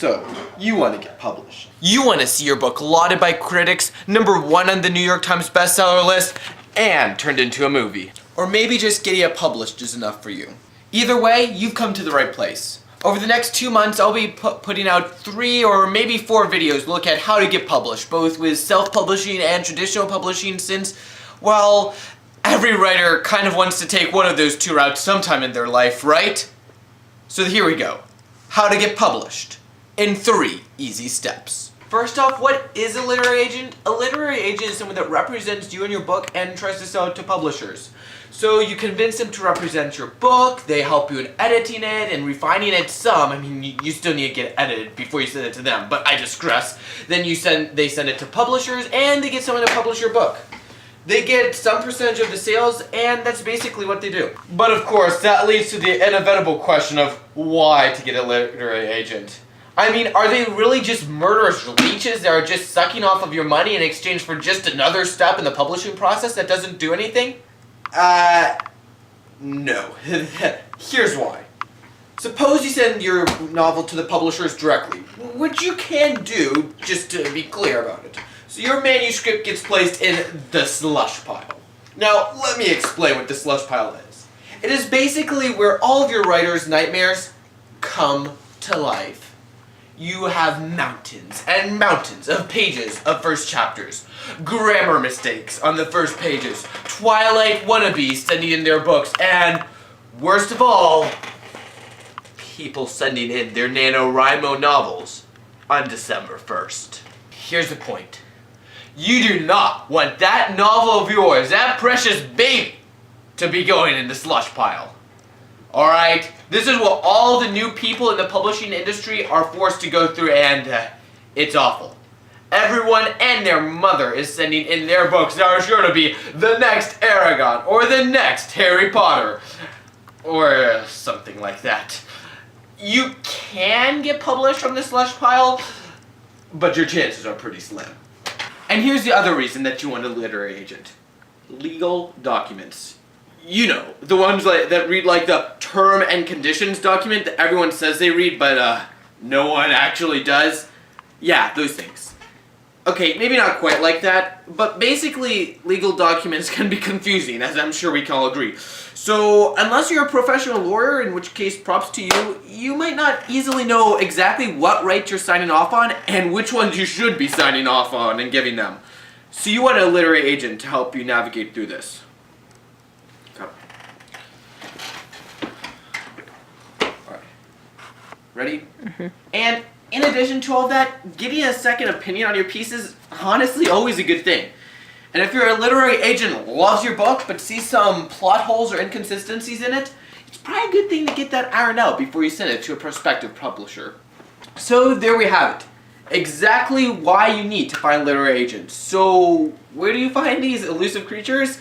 So, you want to get published. You want to see your book lauded by critics, #1 on the New York Times bestseller list, and turned into a movie. Or maybe just getting it published is enough for you. Either way, you've come to the right place. Over the next 2 months, I'll be putting out 3 or maybe 4 videos to look at how to get published, both with self-publishing and traditional publishing, since, well, every writer kind of wants to take one of those 2 routes sometime in their life, right? So here we go. How to get published in 3 easy steps. First off, what is a literary agent? A literary agent is someone that represents you and your book and tries to sell it to publishers. So you convince them to represent your book, they help you in editing it and refining it some. I mean, you still need to get it edited before you send it to them, but I digress. Then they send it to publishers and they get someone to publish your book. They get some percentage of the sales, and that's basically what they do. But of course, that leads to the inevitable question of why to get a literary agent. I mean, are they really just murderous leeches that are just sucking off of your money in exchange for just another step in the publishing process that doesn't do anything? No. Here's why. Suppose you send your novel to the publishers directly, which you can do, just to be clear about it. So your manuscript gets placed in the slush pile. Now, let me explain what the slush pile is. It is basically where all of your writer's nightmares come to life. You have mountains and mountains of pages of first chapters, grammar mistakes on the first pages, Twilight wannabes sending in their books, and, worst of all, people sending in their NaNoWriMo novels on December 1st. Here's the point. You do not want that novel of yours, that precious baby, to be going in the slush pile. Alright? This is what all the new people in the publishing industry are forced to go through, and it's awful. Everyone and their mother is sending in their books that are sure to be the next Aragon, or the next Harry Potter, or something like that. You can get published from the slush pile, but your chances are pretty slim. And here's the other reason that you want a literary agent. Legal documents. You know, the ones that read like the term and conditions document that everyone says they read, but no one actually does. Yeah, those things. Okay, maybe not quite like that, but basically legal documents can be confusing, as I'm sure we can all agree. So, unless you're a professional lawyer, in which case props to you, you might not easily know exactly what rights you're signing off on and which ones you should be signing off on and giving them. So you want a literary agent to help you navigate through this. Ready? Mm-hmm. And in addition to all that, getting a second opinion on your piece is honestly always a good thing. And if you're a literary agent loves your book but sees some plot holes or inconsistencies in it, it's probably a good thing to get that ironed out before you send it to a prospective publisher. So there we have it. Exactly why you need to find literary agents. So where do you find these elusive creatures?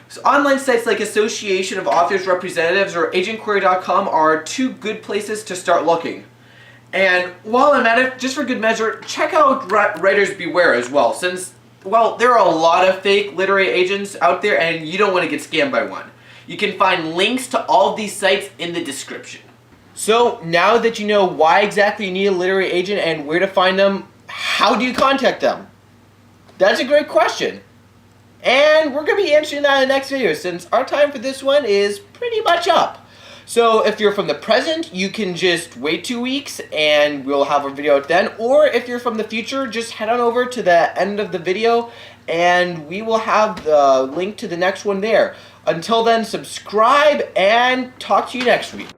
So online sites like Association of Authors Representatives or agentquery.com are 2 good places to start looking. And while I'm at it, just for good measure, check out Writers Beware as well, since, well, there are a lot of fake literary agents out there and you don't want to get scammed by one. You can find links to all of these sites in the description. So now that you know why exactly you need a literary agent and where to find them, how do you contact them? That's a great question. And we're going to be answering that in the next video, since our time for this one is pretty much up. So if you're from the present, you can just wait 2 weeks and we'll have a video out then. Or if you're from the future, just head on over to the end of the video and we will have the link to the next one there. Until then, subscribe and talk to you next week.